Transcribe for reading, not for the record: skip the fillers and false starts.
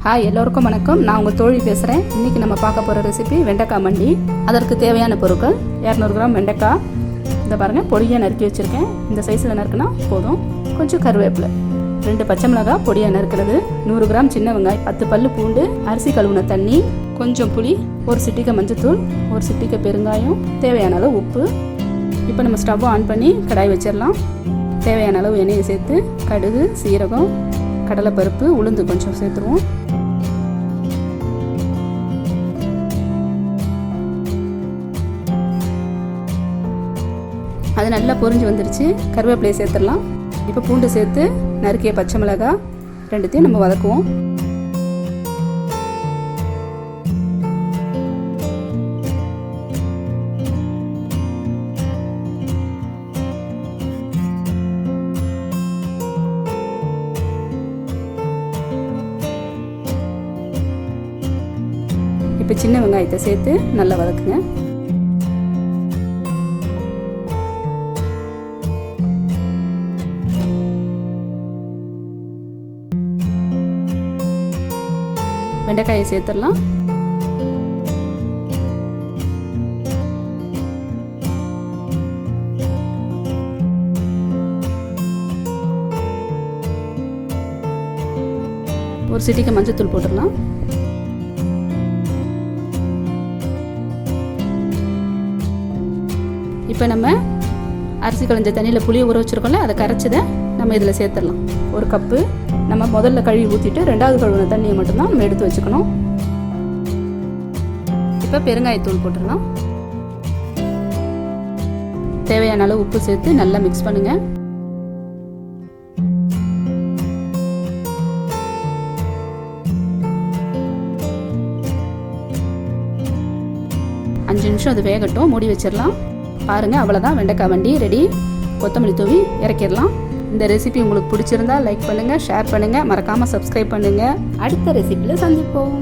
Hi எல்லோருக்கும் வணக்கம். நான் உங்கள் தோழி பேசுகிறேன். இன்றைக்கி நம்ம பார்க்க போகிற ரெசிபி வெண்டைக்காய் மண்டி. அதற்கு தேவையான பொருட்கள் 200 கிராம் வெண்டைக்காய், இந்த பாருங்கள் பொடியாக நறுக்கி வச்சுருக்கேன். இந்த சைஸில் நறுக்குனா போதும். கொஞ்சம் கருவேப்பிலை, 2 பச்சை மிளகாய் பொடியாக நறுக்கிறது, 100 கிராம் சின்ன வெங்காயம், 10 பல்லு பூண்டு, அரிசி கழுவுன தண்ணி, கொஞ்சம் புளி, ஒரு சிட்டிகை மஞ்சத்தூள், ஒரு சிட்டிகை பெருங்காயம், தேவையான அளவு உப்பு. இப்போ நம்ம ஸ்டவ் ஆன் பண்ணி கடாய் வச்சிடலாம். தேவையான அளவு எண்ணெயை சேர்த்து கடுகு, சீரகம், கடலைப்பருப்பு, உளுந்து கொஞ்சம் சேர்த்துருவோம். அது நல்லா பொரிஞ்சு வந்துருச்சு. கருவேப்பிலையை சேர்த்துடலாம். இப்போ பூண்டு சேர்த்து நறுக்கிய பச்சை மிளகாய் ரெண்டுத்தையும் நம்ம வதக்குவோம். இப்போ சின்ன வெங்காயத்தை சேர்த்து நல்லா வதக்குங்க. வெண்டைக்காயை சேர்த்துடலாம். ஒரு சிட்டிகை மஞ்சத்தூள் போட்டுடலாம். இப்போ நம்ம அரிசி களைஞ்ச தண்ணியில் புளியை ஊற வச்சுருக்கோம்ல, அதை கரைச்சதை நம்ம இதில் சேர்த்துடலாம். ஒரு கப்பு நம்ம முதல்ல கழுவி ஊற்றிட்டு 2வது கழுவின தண்ணியை மட்டும்தான் நம்ம எடுத்து வச்சுக்கணும். இப்போ பெருங்காயத்தூள் போட்டுடலாம். தேவையான அளவு உப்பு சேர்த்து நல்லா மிக்ஸ் பண்ணுங்க. அஞ்சு நிமிஷம் அது வேகட்டும், மூடி வச்சிடலாம். பாருங்கள், அவ்வளோதான், வெண்டைக்காய் மண்டி ரெடி. கொத்தமல்லி தூவி இறக்கிடலாம். இந்த ரெசிபி உங்களுக்கு பிடிச்சிருந்தா லைக் பண்ணுங்கள், ஷேர் பண்ணுங்கள், மறக்காமல் சப்ஸ்கிரைப் பண்ணுங்கள். அடுத்த ரெசிபியில் சந்திப்போம்.